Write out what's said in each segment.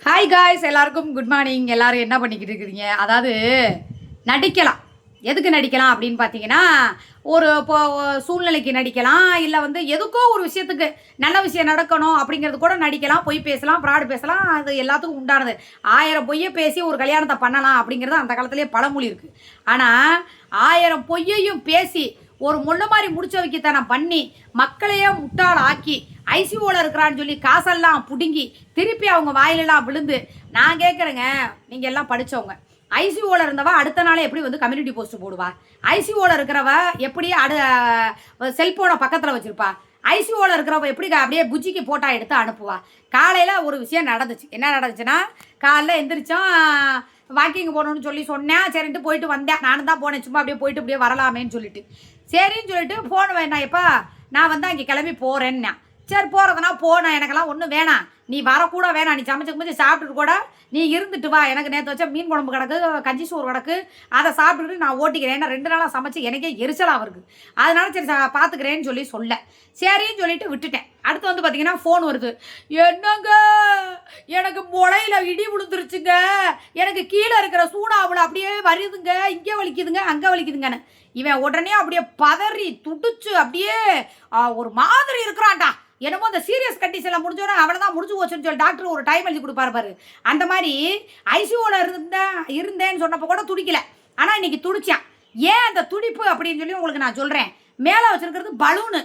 Hi guys, எல்லாருக்கும் good morning. எல்லாரும் என்ன பண்ணிக்கிட்டு இருக்கிறீங்க? அதாவது நடிக்கலாம். எதுக்கு நடிக்கலாம் அப்படின்னு பார்த்தீங்கன்னா, ஒரு இப்போ சூழ்நிலைக்கு நடிக்கலாம், இல்லை வந்து எதுக்கோ ஒரு விஷயத்துக்கு நல்ல விஷயம் நடக்கணும் அப்படிங்கிறது கூட நடிக்கலாம். பொய் பேசலாம், ஃப்ராடு பேசலாம், அது எல்லாத்துக்கும் உண்டானது. 1000 பொய்யை பேசி ஒரு கல்யாணத்தை பண்ணலாம் அப்படிங்கிறது அந்த காலத்திலே பழமொழி இருக்குது. ஆனால் 1000 பொய்யையும் பேசி ஒரு முள்ள மாதிரி முடிச்ச வைக்கத்தனம் பண்ணி மக்களையே முட்டாள் ஆக்கி ஐசிஓவில் இருக்கிறான்னு சொல்லி காசெல்லாம் பிடுங்கி திருப்பி அவங்க வாயிலெல்லாம் விழுந்து, நான் கேட்குறேங்க, நீங்கள் எல்லாம் படித்தவங்க, ஐசிஓவில் இருந்தவ அடுத்த நாளே எப்படி வந்து கம்யூனிட்டி போஸ்ட் போடுவா? ஐசிஓவில் இருக்கிறவ எப்படி செல்ஃபோனை பக்கத்தில் வச்சுருப்பா? ஐசிஓவில் இருக்கிறவ எப்படி அப்படியே புஜிக்கு போட்டா எடுத்து அனுப்புவா? காலையில் ஒரு விஷயம் நடந்துச்சு. என்ன நடந்துச்சுன்னா, காலைல எந்திரிச்சோம், வாக்கிங் போகணுன்னு சொல்லி சொன்னேன். சரின்ட்டு போயிட்டு வந்தேன். நானும் தான் போனேன், சும்மா அப்படியே போயிட்டு அப்படியே வரலாமேன்னு சொல்லிட்டு. சரின்னு சொல்லிட்டு ஃபோன் வேணாம், எப்பா நான் வந்து அங்கே கிளம்பி போகிறேன்னா. சரி போகிறதுனா போனேன், எனக்கெல்லாம் ஒன்றும் வேணாம், நீ வரக்கூட வேணாம், நீ சமைச்சு சாப்பிட்டுட்டு கூட நீ இருந்துட்டு வா, எனக்கு நேற்று வச்சா மீன் குழம்பு கிடக்கு, கஞ்சி சோறு கிடக்கு, அதை சாப்பிட்டுட்டு நான் ஓட்டிக்கிறேன். ஏன்னா 2 நாளாக சமைச்சு எனக்கே எரிச்சலாக இருக்குது. அதனால சரி பார்த்துக்கிறேன்னு சொல்லி சொல்ல சரின்னு சொல்லிட்டு விட்டுட்டேன். அடுத்து வந்து பார்த்தீங்கன்னா ஃபோன் வருது. என்னங்க, எனக்கு முளையில் இடி விழுந்துருச்சுங்க, எனக்கு கீழே இருக்கிற சூடாவில் அப்படியே வருதுங்க, இங்கே வலிக்குதுங்க, அங்கே வலிக்குதுங்கன்னு. இவன் உடனே அப்படியே பதறி துடிச்சு அப்படியே ஒரு மாதிரி இருக்கிறான்டா. என்னமோ அந்த சீரியஸ் கண்டிஷனில் முடிஞ்சோன்னா அவனை தான் முடிஞ்சு போச்சுன்னு சொல்லி டாக்டர் ஒரு டைம் எழுதி கொடுப்பாரு பாரு. அந்த மாதிரி ஐசியூவில் இருந்தேன்னு சொன்னப்போ கூட துடிக்கல. ஆனால் இன்னைக்கு துடிச்சான். ஏன் அந்த துடிப்பு அப்படின்னு சொல்லி உங்களுக்கு நான் சொல்கிறேன். மேலே வச்சுருக்கிறது பலூனு.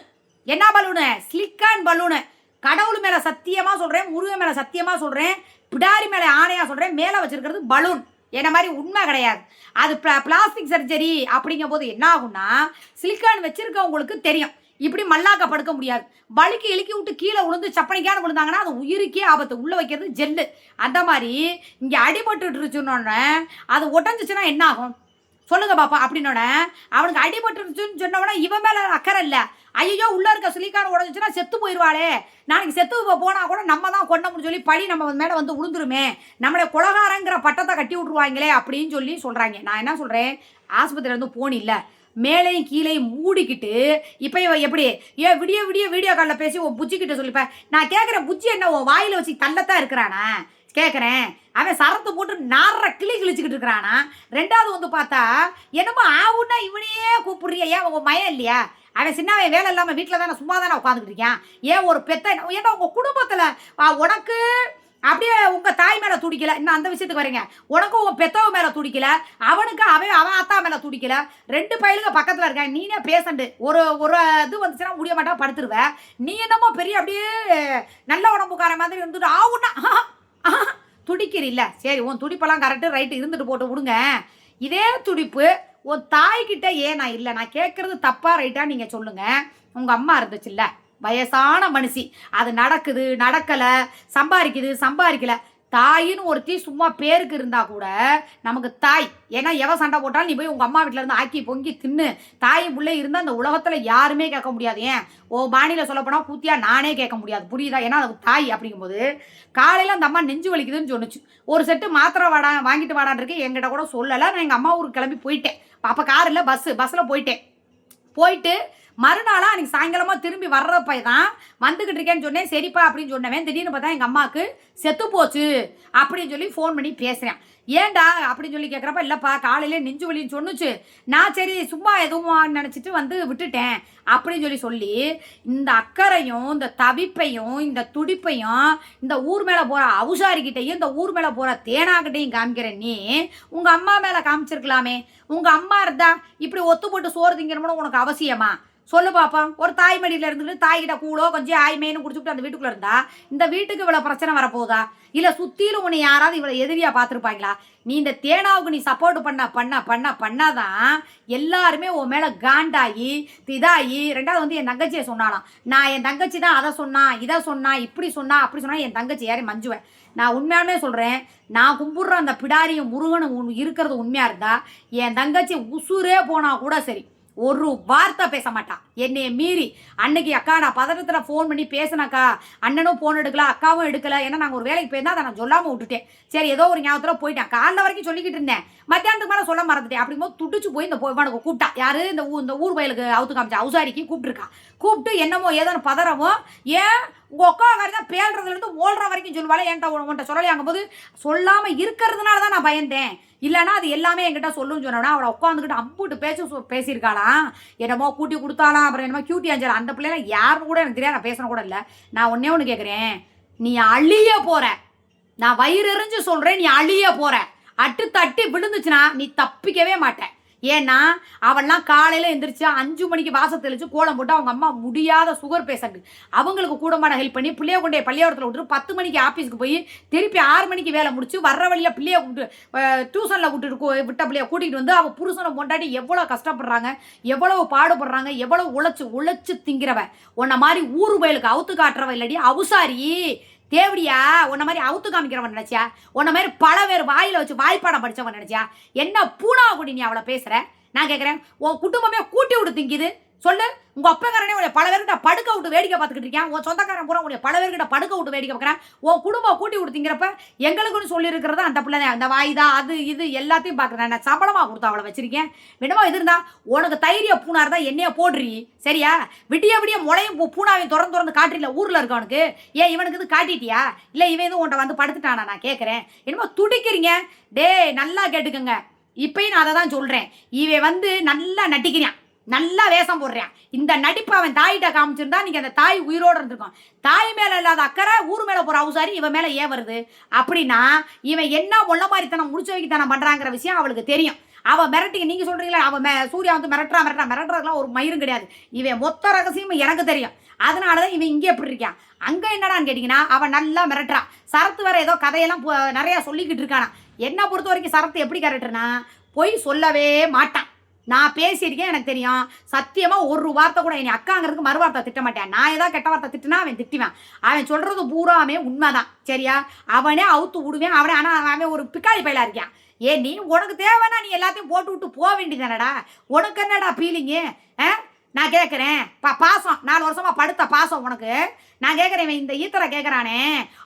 என்ன பலூனு? ஸ்லிக்கான் பலூனு. கடவுள் மேலே சத்தியமாக சொல்கிறேன், முருகன் மேலே சத்தியமாக சொல்கிறேன், பிடாரி மேலே ஆணையாக சொல்கிறேன், மேலே வச்சுருக்கிறது பலூன். என்ன மாதிரி உண்மை கிடையாது. அது பிளாஸ்டிக் சர்ஜரி அப்படிங்கும் போது என்ன ஆகும்னா, சிலிக்கான் வச்சுருக்கவங்களுக்கு தெரியும், இப்படி மல்லாக்க படுக்க முடியாது. வலிக்கு இழுக்கி விட்டு கீழே விழுந்து சப்பனிக்கான விழுந்தாங்கன்னா அது உயிருக்கே ஆபத்து. உள்ளே வைக்கிறது ஜெல்லு. அந்த மாதிரி இங்கே அடிபட்டுருச்சுன்னொன்னே அது உடஞ்சிச்சுன்னா என்ன ஆகும் சொல்லுங்க பாப்பா? அப்படின்னோட அவனுக்கு அடிபட்டுருச்சுன்னு சொன்னவனா இவன் மேலே அக்கறை இல்லை. ஐயோ உள்ளே இருக்க சிலிக்கான உடஞ்சிச்சுன்னா செத்து போயிடுவாளே, நாளைக்கு செத்து போனால் கூட நம்ம தான் கொண்டோம்னு சொல்லி பழி நம்ம மேலே வந்து விழுந்துருமே, நம்மளை கொலகாரங்கிற பட்டத்தை கட்டி விட்ருவாங்களே அப்படின்னு சொல்லி சொல்கிறாங்க. நான் என்ன சொல்கிறேன், ஆஸ்பத்திரியில் வந்து போன் இல்லை, மேலேயும் கீழேயும் மூடிக்கிட்டு இப்போ இவன் எப்படி விடிய வீடியோ காலில் பேசி உன் புஜ்ஜிக்கிட்ட சொல்லிப்பேன். நான் கேட்குறேன், புஜ்ஜி என்ன உன் வாயில் வச்சு தள்ளத்தான் இருக்கிறானா கேட்குறேன். அவன் சரத்து போட்டு நார கிழிச்சிக்கிட்டு இருக்கிறானா. ரெண்டாவது வந்து பார்த்தா என்னமோ ஆவுன்னா இவனையே கூப்பிடுறியா? ஏன் உங்கள் மயம் இல்லையா? அவன் சின்னவன் வேலை இல்லாமல் வீட்டில் தானே சும்மா தானே உட்காந்துக்கிட்டு இருக்கான். ஏன் ஒரு பெத்த ஏன்னா உங்கள் குடும்பத்தில் உனக்கு அப்படியே உங்கள் தாய் மேலே துடிக்கல, இன்னும் அந்த விஷயத்துக்கு வரீங்க, உனக்கும் உங்கள் பெத்தவ மேலே துடிக்கல, அவனுக்கு அவன் அத்தா மேலே துடிக்கல, 2 பையலுங்க பக்கத்தில் இருக்காங்க. நீனே பேசண்டு ஒரு இது வந்துச்சுன்னா முடிய மாட்டா படுத்துருவேன். நீ என்னமோ பெரிய அப்படியே நல்ல உடம்புக்கார மாதிரி இருந்துட்டு ஆவுன்னா துடிக்கிறீல்ல. சரி, உன் துடிப்பெல்லாம் கரெக்டு ரைட்டு இருந்துட்டு போட்டு விடுங்க. இதே துடிப்பு உன் தாய்கிட்ட ஏன் நான் இல்லை? நான் கேட்குறது தப்பா ரைட்டா நீங்கள் சொல்லுங்கள். உங்கள் அம்மா இருந்துச்சுல்ல, வயசான மனுஷி, அது நடக்குது நடக்கலை, சம்பாதிக்கலை, தாயின்னு ஒருத்தி சும்மா பேருக்கு இருந்தால் கூட நமக்கு தாய். ஏன்னா எவன் சண்டை போட்டாலும் நீ போய் உங்கள் அம்மா வீட்டில் இருந்து ஆக்கி பொங்கி தின்னு தாயும் பிள்ளை இருந்தால் அந்த உலகத்தில் யாருமே கேட்க முடியாது. ஏன் ஓ பாணியில் சொல்லப்போனால் கூத்தியா நானே கேட்க முடியாது, புரியுதா? ஏன்னா அது தாய். அப்படிங்கும்போது காலையில் அந்த அம்மா நெஞ்சு வலிக்குதுன்னு சொன்னிச்சு. ஒரு செட்டு மாத்திரை வாங்கிட்டு வாடான் இருக்கு, என்கிட்ட கூட சொல்லலை. நான் எங்கள் அம்மா ஊருக்கு கிளம்பி போயிட்டேன். அப்போ கார் இல்லை, பஸ்ஸில் போயிட்டு மறுநாளாக அன்றைக்கி சாயங்காலமாக திரும்பி வர்றப்ப தான் வந்துக்கிட்டு இருக்கேன்னு சொன்னேன். சரிப்பா அப்படின்னு சொன்னவேன். திடீர்னு பார்த்தா எங்கள் அம்மாவுக்கு செத்து போச்சு அப்படின்னு சொல்லி ஃபோன் பண்ணி பேசுகிறேன். ஏன்டா அப்படின்னு சொல்லி கேட்குறப்ப, இல்லைப்பா காலையில் நெஞ்சு வலின்னு சொன்னுச்சு, நான் சரி சும்மா எதுவும் நினச்சிட்டு வந்து விட்டுட்டேன் அப்படின்னு சொல்லி இந்த அக்கறையும் இந்த தவிப்பையும் இந்த துடிப்பையும் இந்த ஊர் மேலே போகிற அவுசாரிக்கிட்டையும் இந்த ஊர் மேலே போகிற தேனாக்கிட்டையும் காமிக்கிற நீ உங்கள் அம்மா மேலே காமிச்சிருக்கலாமே. உங்கள் அம்மா இருந்தா இப்படி ஒத்து போட்டு சோறு திங்கிறோம்னு உனக்கு அவசியமா சொல்லு பாப்பா? ஒரு தாய் மடியில் இருந்துட்டு தாய்கிட்ட கூழோ கொஞ்சம் ஆய்மைன்னு குடிச்சுட்டு அந்த வீட்டுக்குள்ளே இருந்தா இந்த வீட்டுக்கு இவ்வளோ பிரச்சனை வரப்போகுதா? இல்லை சுற்றிலும் உன்னை யாராவது இவ்வளோ எதிரியாக பார்த்துருப்பாங்களா? நீ இந்த தேனாவுக்கு நீ சப்போர்ட் பண்ணாதான் எல்லாருமே உன் மேலே காண்டாகி இதாகி. ரெண்டாவது வந்து என் தங்கச்சியை சொன்னாலாம், நான் என் தங்கச்சி தான் அதை சொன்னா இதை சொன்னா இப்படி சொன்னா அப்படி சொன்னா. என் தங்கச்சி யாரையும் மஞ்சுவேன். நான் உண்மையாலுமே சொல்கிறேன், நான் கும்பிட்ற அந்த பிடாரியும் முருகனும் இருக்கிறது உண்மையாக இருந்தா என் தங்கச்சி உசுரே போனால் கூட சரி ஒரு வார்த்தை பேச மாட்டான் என்னைய மீறி. அன்னைக்கு அக்கா நான் பதட்டத்தில் ஃபோன் பண்ணி பேசினாக்கா, அண்ணனும் ஃபோன் எடுக்கல, அக்காவும் எடுக்கலை. ஏன்னா நாங்கள் ஒரு வேலைக்கு போயிருந்தா அதை நான் சொல்லாமல் விட்டுட்டேன். சரி ஏதோ ஒரு ஞாபகத்தில் போயிட்டேன். காலைல வரைக்கும் சொல்லிக்கிட்டு இருந்தேன், மத்தியானத்துக்கு மேலே சொல்ல மறந்துட்டேன். அப்படிங்கும்போது துடிச்சு போய் இந்த இவனுக்கு கூப்பிட்டா. யாரு? இந்த ஊர் வயலுக்கு அவுத்து காமிச்சா அவுசாரிக்கு கூப்பிட்டுருக்கா. கூப்பிட்டு என்னமோ ஏதோ பதறவும், ஏன் உங்கள் அக்காக்காரி தான் பேல்றதுலேருந்து ஓடுற வரைக்கும் சொல்லுவாள். என்கிட்ட உன்கிட்ட சொல்லலையாங்கும் போது சொல்லாமல் இருக்கிறதுனால தான் நான் பயந்தேன். இல்லைனா அது எல்லாமே என்கிட்ட சொல்லுன்னு சொன்னோன்னா அவளை உட்காந்துக்கிட்டு அம்புட்டு பேசியிருக்காளாம். என்னமோ கூட்டி கொடுத்தாலாம், அப்புறம் என்னமோ கியூட்டி அஞ்சலாம். அந்த பிள்ளைலாம் யாருன்னு கூட எனக்கு தெரியாது, நான் பேசணும் கூட இல்லை. நான் ஒன்றே ஒன்று கேட்குறேன், நீ அழிய போகிற, நான் வயிறு எறிஞ்சு சொல்கிறேன், நீ அழிய போகிற. தட்டி விழுந்துச்சுன்னா நீ தப்பிக்கவே மாட்டேன். ஏன்னா அவள்லாம் காலையில் எந்திரிச்சு 5 மணிக்கு வாசல் தெளிச்சு கோலம் போட்டு அவங்க அம்மா முடியாத சுகர் பேஷண்ட் அவங்களுக்கு கூடமான ஹெல்ப் பண்ணி பிள்ளைய கொண்டே பள்ளியோடத்தில் விட்டுட்டு 10 மணிக்கு ஆஃபீஸுக்கு போய் திருப்பி 6 மணிக்கு வேலை முடிச்சு வர்ற வழியாக பிள்ளைய டியூஷனில் விட்ட பிள்ளைய கூட்டிகிட்டு வந்து அவள் புருஷனை கொண்டாடி எவ்வளோ கஷ்டப்படுறாங்க, எவ்வளவு பாடுபடுறாங்க, எவ்வளோ உழைச்சு திங்கிறவ. உன்ன மாதிரி ஊர் வயலுக்கு அவுத்து காட்டுறவ இல்லடி அவுசாரி தேவடியா. உன்ன மாதிரி அவுத்து காமிக்கிறவன் நினைச்சியா? உன்ன மாதிரி பல பேர் வாயில வச்சு வாய்ப்பாடம் படிச்சவன் நினைச்சியா? என்ன பூனா கூடி நீ அவளை பேசுற? நான் கேட்குறேன், உன் குடும்பமே கூட்டி விட்டு திங்கிது சொல்லு. உங்கள் அப்பக்காரனே உடைய பல பேர்கிட்ட படுக்க விட்டு வேடிக்கை பார்த்துக்கிட்டு இருக்கேன். உன் சொந்தக்காரன் பூரா உடைய பல பேர்கிட்ட படுக்க விட்டு வேடிக்கை பார்க்குறேன். உன் குடும்பம் கூட்டி விட்டு திங்கிறப்ப எங்களுக்குன்னு சொல்லியிருக்கிறது அந்த பிள்ளை தான். அந்த வாய்தா அது இது எல்லாத்தையும் பார்க்குறேன். நான் சம்பளமாக கொடுத்து அவளை வச்சிருக்கேன். விடமா இது இருந்தா உனக்கு தைரிய பூனா இருந்தா என்னைய போடுறீ சரியா? விடிய முளையும் பூனாவையும் திறந்து காட்டுறீல ஊரில் இருக்கவனுக்கு. ஏன் இவனுக்கு இது காட்டிட்டியா? இல்லை இவன் எதுவும் உன்ட்ட வந்து படுத்துட்டானா? நான் கேட்குறேன். என்னமோ துடிக்கிறீங்க. டே நல்லா கேட்டுக்கோங்க, இப்பயும் நான் அதை தான் சொல்கிறேன். இவன் வந்து நல்லா நட்டிக்கிறான், நல்லா வேஷம் போடுறான். இந்த நடிப்பு அவன் தாயிட்ட காமிச்சிருந்தா நீங்க அந்த தாய் உயிரோடு இருந்திருக்கும். தாய் மேல இல்லாத அக்கறை ஊர் மேல போற அவசாரி இவன் மேல ஏன் வருது அப்படின்னா இவன் என்ன முள்ள மாதிரித்தனம் முடிச்சு வைக்கத்தனம் பண்றாங்கிற விஷயம் அவளுக்கு தெரியும். அவன் மிரட்டிங்க, நீங்க சொல்றீங்களா அவன் சூர்யா வந்து மிரட்டுறதுலாம் ஒரு மயிரும் கிடையாது. இவன் மொத்த ரகசியமும் எனக்கு தெரியும். அதனாலதான் இவன் இங்கே எப்படி இருக்கான். அங்க என்னடான்னு கேட்டீங்கன்னா அவன் நல்லா மிரட்டுறான். சரத்து வேற ஏதோ கதையெல்லாம் நிறைய சொல்லிக்கிட்டு இருக்கானா. என்ன பொறுத்த வரைக்கும் சரத்து எப்படி கரெக்டுனா போய் சொல்லவே மாட்டான். நான் பேசியிருக்கேன், எனக்கு தெரியும். சத்தியமாக ஒரு வார்த்தை கூட என் அக்காங்கிறதுக்கு மறுவார்த்தை திட்ட மாட்டேன். நான் ஏதாவது கெட்ட வார்த்தை திட்டுனா அவன் திட்டுவேன். அவன் சொல்கிறது பூராமே உண்மைதான் சரியா? அவனே அவுத்து விடுவேன் அவனே. ஆனால் அவன் ஒரு பிக்காளி பயிலா இருக்கான். ஏன் நீ உனக்கு தேவைன்னா நீ எல்லாத்தையும் போட்டு விட்டு போக வேண்டியதானடா. உனக்கு என்னடா ஃபீலிங்கு? நான் கேட்குறேன், பாசம் 4 வருஷமா படுத்த பாசம் உனக்கு. நான் கேட்குறேன், இந்த ஈத்தரை கேட்குறானே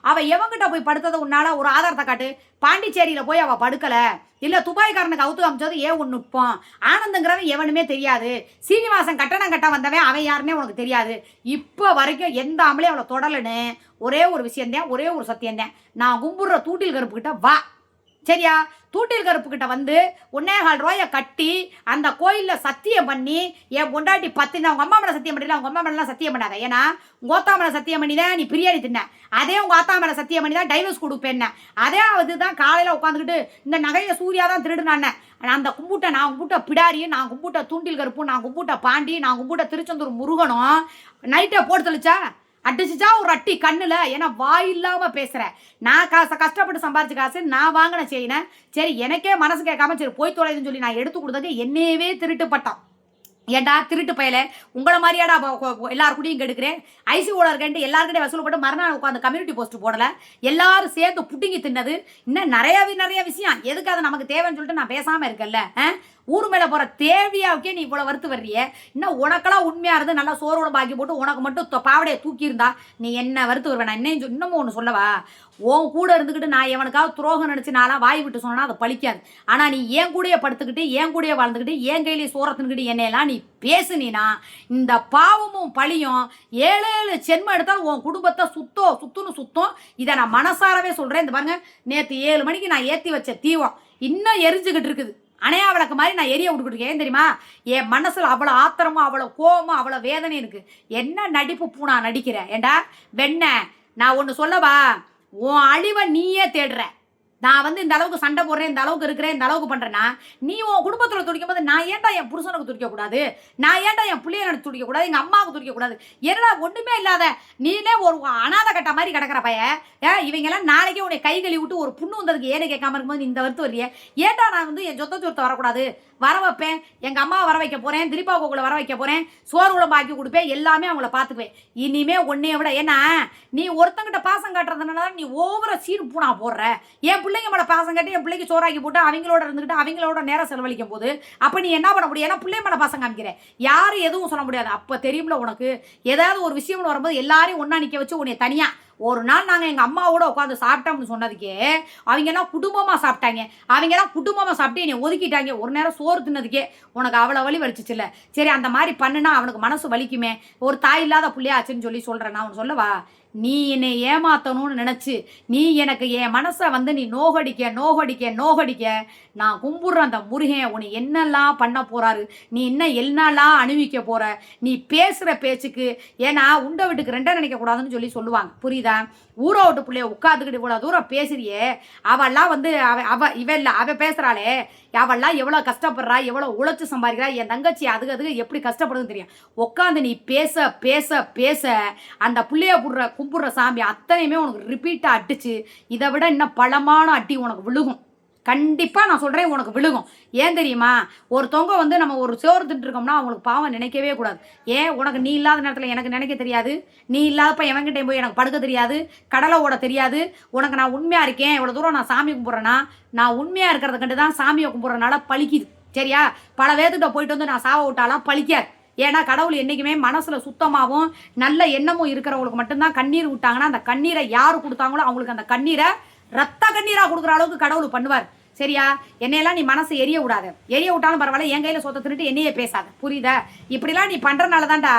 அவள் எவங்கிட்ட போய் படுத்ததை உன்னால ஒரு ஆதாரத்தை காட்டு. பாண்டிச்சேரியில் போய் அவள் படுக்கலை, இல்லை துபாய்க்காரனுக்கு அவுத்து காமிச்சது ஏன் ஒன்று நிற்போம். ஆனந்தங்கிறவன் எவனுமே தெரியாது. சீனிவாசன் கட்டணம் கட்ட வந்தவன் அவன் யாருன்னே உனக்கு தெரியாது. இப்போ வரைக்கும் எந்த ஆம்பளையும் அவளை தொடலன்னு ஒரே ஒரு விஷயந்தேன், ஒரே ஒரு சத்தியந்தேன். நான் கும்பிடுற தூட்டில் கருப்புக்கிட்ட வா சரியா? தூட்டில் கருப்புக்கிட்ட வந்து 1.25 ரூபாயை கட்டி அந்த கோயிலில் சத்தியம் பண்ணி என் பொண்டாட்டி 10 அவங்க அம்மா மேலே சத்தியம் பண்ணிடல. அவங்க அம்மா மேலாம் சத்தியம் பண்ணாத. ஏன்னா உங்கள் ஓத்தா மேலே சத்தியம் பண்ணி தான் நீ பிரியாணி தின்ன. அதே உங்கள் ஆத்தா மேலே சத்தியம் பண்ணி தான் டைவர்ஸ் கொடுப்பேன். அதே அதுதான் காலையில் உட்காந்துக்கிட்டு இந்த நகையை சூர்யா தான் திருடுனானே. அந்த கும்பிட்ட நான் கும்பிட்ட பிடாரியும், நான் கும்பிட்ட தூண்டில் கருப்பும், நான் கும்பிட்ட பாண்டி, நான் கும்பிட்ட திருச்செந்தூர் முருகனும் நைட்டை போட்டு தெளிச்சா அடிச்சுச்சா ஒரு அட்டி கண்ணில். ஏன்னா வாய் இல்லாமல் பேசுகிறேன். நான் கஷ்டப்பட்டு சம்பாரிச்சு காசு நான் வாங்கின செய்யினேன். சரி எனக்கே மனசு கேட்காம சரி போய் தொலைதுன்னு சொல்லி நான் எடுத்து கொடுத்தது என்னையவே திருட்டுப்பட்டோம். ஏண்டா திருட்டு பயல உங்களை மாதிரியாடா எல்லாருக்கூடையும் கெடுக்கிறேன். ஐசிஓட இருக்கேன்ட்டு எல்லாருக்கிட்டே வசூல்பட்டு மறுநாள் உட்காந்து கம்யூனிட்டி போஸ்ட் போடலை. எல்லாரும் சேர்ந்து புட்டிங்கி தின்னது. இன்னும் நிறைய விஷயம் எதுக்கு அது நமக்கு தேவைன்னு சொல்லிட்டு நான் பேசாமல் இருக்கேன்ல. ஊர் மேலே போகிற தேவையாவுக்கே நீ இவ்வளோ வறுத்து வர்றிய. இன்னும் உனக்கெல்லாம் உண்மையாக இருந்து நல்லா சோறோட பாக்கி போட்டு உனக்கு மட்டும் பாவடையை தூக்கியிருந்தா நீ என்ன வறுத்து வருவேன். நான் இன்னமும் ஒன்று சொல்லவா, உன் கூட இருந்துக்கிட்டு நான் எவனுக்காவது துரோகம் நினச்சி நான்லாம் வாய் விட்டு சொன்னா அது பழிக்காது. ஆனால் நீ ஏன் கூடயே படுத்துக்கிட்டு ஏன் கூடயே வாழ்ந்துக்கிட்டு ஏன் கையிலேயே சோறத்துக்கிட்டு என்னையெல்லாம் நீ பேசுனீனா இந்த பாவமும் பழியும் 7 ஜென்மம் எடுத்தாலும் உன் குடும்பத்தை சுத்தம். இதை நான் மனசாரவே சொல்கிறேன். இந்த பாருங்க, நேற்று 7 மணிக்கு நான் ஏற்றி வச்ச தீவம் இன்னும் எரிஞ்சுக்கிட்டு இருக்குது. அணையா விளக்கு மாதிரி நான் எரிய விட்டுக்கிட்டு ஏன் தெரியுமா? என் மனசில் அவ்வளோ ஆத்திரமும் அவ்வளோ கோபமும் அவ்வளோ வேதனை இருக்குது. என்ன நடிப்பு பூனா நடிக்கிறேன் ஏண்டா வெண்ண. நான் ஒன்று சொல்லவா, உன் அழிவை நீயே தேடுற. நான் வந்து இந்த அளவுக்கு சண்டை போடுறேன், இந்த அளவுக்கு இருக்கிறேன், இந்த அளவுக்கு பண்ணுறேன்னா நீ உன் குடும்பத்தில் துடிக்கும் போது நான் ஏன்டா என் புருஷனுக்கு துடிக்கக்கூடாது? நான் ஏன்டா என் பிள்ளைகளுக்கு துடிக்கக்கூடாது? எங்கள் அம்மாவுக்கு துடிக்கக்கூடாது? என்னடா ஒன்றுமே இல்லாத நீனே ஒரு அனாதை கட்ட மாதிரி கிடக்கிற பையன். இவங்கெல்லாம் நாளைக்கே உன்னை கை கழுவி விட்டு ஒரு புண்ணு வந்ததுக்கு ஏன்னு கேட்காம இருக்கும்போது இந்த வருத்து வரையே ஏன்டா நான் வந்து என் சொத்தை வரக்கூடாது? வர வைப்பேன், எங்கள் அம்மாவை வர வைக்க போகிறேன், திரிப்பா கோகுலை வர வைக்க போகிறேன், சோறு குழம்பு ஆக்கி கொடுப்பேன், எல்லாமே அவங்கள பார்த்துக்குவேன். இனிமே ஒன்றைய விட ஏன்னா நீ ஒருத்தங்கிட்ட பாசம் காட்டுறதுனால நீ ஓவர சீடு பூனா போடுற. என் பிள்ளைங்க மேலே பாசம் காட்டி என் பிள்ளைக்கு சோறாக்கி போட்டு அவங்களோட இருந்துக்கிட்டு அவங்களோட நேரம் செலவழிக்கும் போது அப்போ நீ என்ன பண்ண முடியும்? ஏன்னா பிள்ளை மேலே பாசம் காமிக்கிறேன், யாரும் எதுவும் சொல்ல முடியாது. அப்போ தெரியும்ல உனக்கு ஏதாவது ஒரு விஷயம்னு வரும்போது எல்லாரையும் ஒன்றா நிற்க வச்சு உன்னை தனியாக. ஒரு நாள் நாங்கள் எங்கள் அம்மாவோட உட்காந்து சாப்பிட்டோம்னு சொன்னதுக்கே அவங்கெல்லாம் குடும்பமாக சாப்பிட்டாங்க. அவங்கெல்லாம் குடும்பமாக சாப்பிட்டு என்னை ஒதுக்கிட்டாங்க. ஒரு நேரம் சோறு தின்னதுக்கே உனக்கு அவ்வளோ வலி வலிச்சிச்சுல்ல. சரி அந்த மாதிரி பண்ணுனா அவனுக்கு மனசு வலிக்குமே. ஒரு தாய் இல்லாத பிள்ளையாச்சுன்னு சொல்லி சொல்கிறேன். நான் அவனு சொல்லவா, நீ என்னை ஏமாத்தணும்னு நினச்சி நீ எனக்கு என் மனசை வந்து நீ நோகடிக்க நான் கும்பிட்ற அந்த முருகன் உன்னை என்னெல்லாம் பண்ண போகிறாரு, நீ இன்னும் என்னெல்லாம் அணிவிக்க போகிற, நீ பேசுகிற பேச்சுக்கு. ஏன்னா உண்டை வீட்டுக்கு ரெண்டை நினைக்கக்கூடாதுன்னு சொல்லுவாங்க, புரியுதா? ஊரை விட்டு பிள்ளைய உட்காந்துக்கிட்டு இவ்வளோ தூரம் பேசுறியே, அவெல்லாம் வந்து அவ பேசுகிறாளே, அவெல்லாம் எவ்வளோ கஷ்டப்படுறா, எவ்வளோ உழைச்சி சம்பாதிக்கிறா, என் தங்கச்சி அதுக்கு எப்படி கஷ்டப்படுதுன்னு தெரியும். உட்காந்து நீ பேச பேச பேச அந்த பிள்ளைய கும்பிட்ற சாமி அத்தனையுமே உனக்கு ரிப்பீட்டாக அடிச்சு இதை விட இன்னும் பலமான அடி உனக்கு விழுகும். கண்டிப்பாக நான் சொல்கிறேன், உனக்கு விழுகும். ஏன் தெரியுமா? ஒருத்தவங்க வந்து நம்ம ஒரு சோறு திட்டுருக்கோம்னா அவங்களுக்கு பாவம் நினைக்கவே கூடாது. ஏன் உனக்கு நீ இல்லாத நேரத்தில் எனக்கு நினைக்க தெரியாது, நீ இல்லாதப்ப எவன்கிட்ட போய் எனக்கு படுக்க தெரியாது, கடலை ஓட தெரியாது. உனக்கு நான் உண்மையாக இருக்கேன், இவ்வளோ தூரம் நான் சாமி கும்பிட்றேன்னா நான் உண்மையாக இருக்கிறத கண்டு தான் சாமியை கும்பிட்றதுனால பழிக்குது. சரியா? பல வேத்துக்கிட்ட போயிட்டு வந்து நான் சாவ விட்டாலாம் பழிக்காது. ஏன்னா கடவுள் என்றைக்குமே மனசில் சுத்தமாகவும் நல்ல எண்ணமும் இருக்கிறவங்களுக்கு மட்டும்தான் கண்ணீர் விட்டாங்கன்னா அந்த கண்ணீரை யார் கொடுத்தாங்களோ அவங்களுக்கு அந்த கண்ணீரை ரத்த கண்ணீராக கொடுக்குற அளவுக்கு கடவுள் பண்ணுவார். சரியா? என்னையெல்லாம் நீ மனசை எரிய விடாத. எரிய விட்டாலும் பரவாயில்ல, என் கையில் சொத்தை திருட்டு என்னையே பேசாத, புரியுதா? இப்படிலாம் நீ பண்ணுறனால தான்டா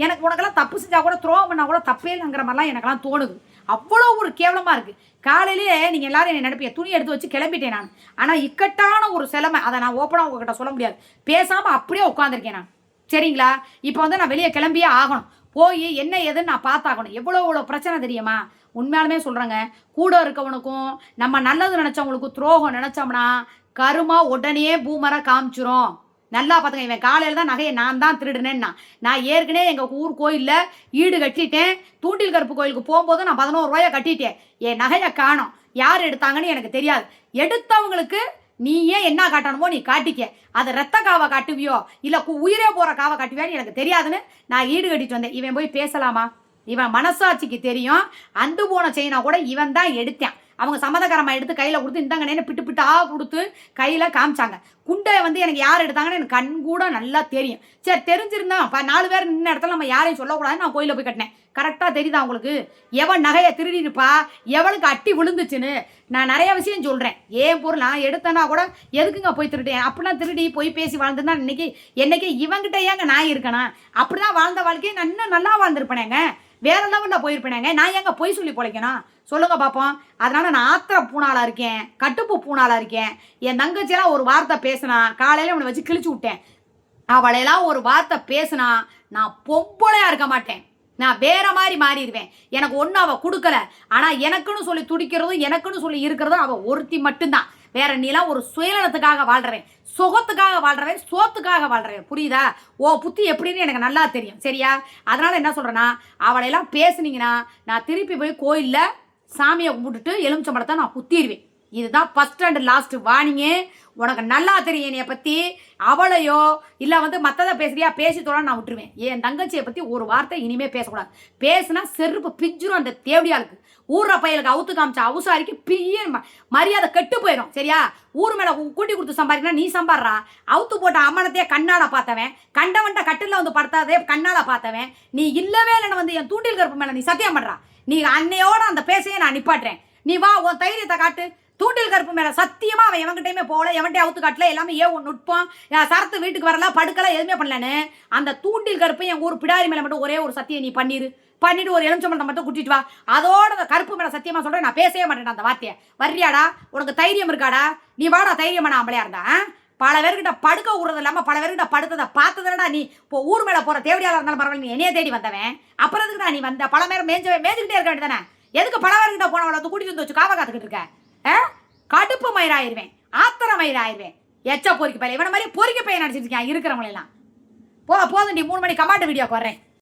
எனக்கு உனக்கெல்லாம் தப்பு செஞ்சால் கூட துரோகம் பண்ணால் கூட தப்பே இல்லைங்கிற மாதிரிலாம் எனக்கெல்லாம் தோணுது. அவ்வளோ ஒரு கேவலமாக இருக்குது. காலையிலேயே நீங்கள் எல்லாரும் என்னை நினைப்பீங்க, துணி எடுத்து வச்சு கிளம்பிட்டேன் நான். ஆனால் இக்கட்டான ஒரு சிலமை, அதை நான் ஓப்பனாக உங்ககிட்ட சொல்ல முடியாது, பேசாமல் அப்படியே உட்காந்துருக்கேன் நான். சரிங்களா? இப்போ வந்து நான் வெளியே கிளம்பியே ஆகணும், போய் என்ன ஏதுன்னு நான் பார்த்தாகணும். எவ்வளோ பிரச்சனை தெரியுமா? உண்மையாலுமே சொல்கிறேங்க, கூட இருக்கவனுக்கும் நம்ம நல்லது நினச்சவங்களுக்கும் துரோகம் நினச்சோம்னா கருமா உடனே பூமரை காமிச்சிரும். நல்லா பார்த்துங்க. இவன் காலையில் தான் நகையை நான் தான் திருடுனேன்னா, நான் ஏற்கனவே எங்கள் ஊர் கோயிலில் ஈடு கட்டிட்டேன். தூண்டில் கருப்பு கோயிலுக்கு போகும்போது நான் 11 ரூபாயை கட்டிட்டேன். என் நகையை காணோம், யார் எடுத்தாங்கன்னு எனக்கு தெரியாது. எடுத்தவங்களுக்கு நீ ஏன் என்ன காட்டணுமோ நீ காட்டிக்க. அதை ரத்த காவை காட்டுவியோ இல்லை உயிரே போகிற காவை காட்டுவியான்னு எனக்கு தெரியாதுன்னு நான் ஈடு கட்டிட்டு வந்தேன். இவன் போய் பேசலாமா? இவன் மனசாட்சிக்கு தெரியும், அந்து போன செயினா கூட இவன் தான் எடுத்தான். அவங்க சம்மதக்காரமாக எடுத்து கையில் கொடுத்து இந்தாங்கன்னு பிட்டு கொடுத்து கையில் காமிச்சாங்க. குண்டையை வந்து எனக்கு யார் எடுத்தாங்கன்னு எனக்கு கண் கூட நல்லா தெரியும். சரி, தெரிஞ்சிருந்தா 4 பேர் நின்ன இடத்துல நம்ம யாரையும் சொல்லக்கூடாதுன்னு நான் கோயிலில் போய் கட்டினேன். கரெக்டாக தெரியுதா உங்களுக்கு? எவன் நகையை திருடிருப்பா, எவளுக்கு அட்டி விழுந்துச்சுன்னு நான் நிறைய விஷயம் சொல்கிறேன். ஏன் பொருள் நான் எடுத்தேன்னா கூட எதுக்குங்க போய் திருட்டேன், அப்படிலாம் திருடி போய் பேசி வாழ்ந்துருந்தா என்னைக்கு இவங்கிட்ட ஏங்க நான் இருக்கணும்? அப்படி தான் வாழ்ந்த வாழ்க்கையை நான் இன்னும் நல்லா வாழ்ந்துருப்பேனேங்க, வேற லெவலில் போயிருப்பேனேங்க. நான் ஏங்க பொய் சொல்லி பொழைக்கணும் சொல்லுங்க பார்ப்போம். அதனால நான் ஆத்திர பூனாளாக இருக்கேன், கட்டுப்பு பூனாளாக இருக்கேன். என் தங்கச்சியெல்லாம் ஒரு வார்த்தை பேசினா காலையில் அவனை வச்சு கிழிச்சு விட்டேன். அவளையெல்லாம் ஒரு வார்த்தை பேசினா நான் பொம்பளையாக இருக்க மாட்டேன், நான் வேற மாதிரி மாறிடுவேன். எனக்கு ஒன்றும் அவள் கொடுக்கல, ஆனால் எனக்குன்னு சொல்லி துடிக்கிறதும் எனக்குன்னு சொல்லி இருக்கிறதும் அவள் ஒருத்தி மட்டும்தான். வேற நீலாம் ஒரு சுயநலத்துக்காக வாழ்கிறேன், சுகத்துக்காக வாழ்கிறவன், சோத்துக்காக வாழ்கிறேன், புரியுதா? ஓ புத்தி எப்படின்னு எனக்கு நல்லா தெரியும். சரியா? அதனால என்ன சொல்கிறேன்னா, அவளையெல்லாம் பேசுனீங்கன்னா நான் திருப்பி போய் கோயிலில் சாமியை கும்பிட்டுட்டு எலுமிச்சம்பழத்தை நான் குத்திடுவேன். இதுதான் ஃபர்ஸ்ட் அண்ட் லாஸ்ட் வார்னிங்கு. உனக்கு நல்லா தெரியும் என்னைய பற்றி. அவளையோ இல்லை வந்து மற்றதை பேசுறியா பேசி தோழன்னு நான் விட்டுருவேன். என் தங்கச்சியை பற்றி ஒரு வார்த்தை இனிமேல் பேசக்கூடாது. பேசுனா செருப்பு பிஞ்சிரும் அந்த தேவடியாளுக்கு. ஊர்ற பையலுக்கு அவுத்து காமிச்ச அவுசாரிக்கு பிய மரியாதை கெட்டு போயிடும். சரியா? ஊர் மேலே கூட்டி கொடுத்து சம்பாதிக்கணும், நீ சம்பாடுறா. அவுத்து போட்ட அம்மனத்தையே கண்ணால் பார்த்தவன், கண்டவன்ட்ட கட்டில் வந்து படுத்தாதே கண்ணால் பார்த்தவன், நீ இல்லவே இல்லைன்னு வந்து என் தூண்டில் கருப்பு மேலே நீ சத்தியம் பண்ணுறா. நீ அன்னையோட அந்த பேசையே நான் நிப்பாட்டுறேன். நீ வா, உன் தைரியத்தை காட்டு. தூண்டில் கருப்பு மேலே சத்தியமாக அவன் எவன்கிட்டையுமே போகல, எவன்கிட்ட அவுத்து காட்டல, எல்லாமே ஒன்று நுட்பம். சரத்து வீட்டுக்கு வரலாம், படுக்கலாம், எதுவுமே பண்ணலன்னு அந்த தூண்டில் கருப்பு என் ஊர் பிடாரி மேலே மட்டும் ஒரே ஒரு சத்தியம் நீ பண்ணிட்டு ஒரு எலுமிச்சம்பழத்தை மட்டும் குட்டிட்டு வா. அதோட அந்த கருப்பு மேலே சத்தியமாக சொல்கிறேன், நான் பேசவே மாட்டேன் அந்த வார்த்தையை. வர்றியாடா? உனக்கு தைரியம் இருக்காடா? நீ வாடா, தைரியமான ஆம்பளையா இருந்தா. பல பேர்கிட்ட படுக்க விடுறது இல்லாமல் பல பேர்கிட்ட படுத்ததை பார்த்ததுடா நீ. இப்போ ஊர் மேலே போகிற தேவடியாளர் இருந்தாலும் பரவாயில்ல, நீ என்னையே தேடி வந்தவன். அப்புறம் எதுக்குடா நீ வந்த? பல பேர் மேய்ஞ்சிக்கிட்டே இருக்க வேண்டியதானே? எதுக்கு பல பேர்கிட்ட போனவளை வந்து கூட்டிட்டு வந்து வச்சு காவ காத்துக்கிட்டு இருக்க? கடுப்பு மயிராயிருவேன், ஆத்திர மயிராயிருவேன். எச்ச பொறிக்க பையன் இவனை மாதிரி பொறிக்க பையன் நடிச்சிட்டு இருக்கேன் இருக்கிறவங்களெல்லாம். போதும், நீ 3 மணி கமாண்ட் வீடியோக்கு வர்றேன்.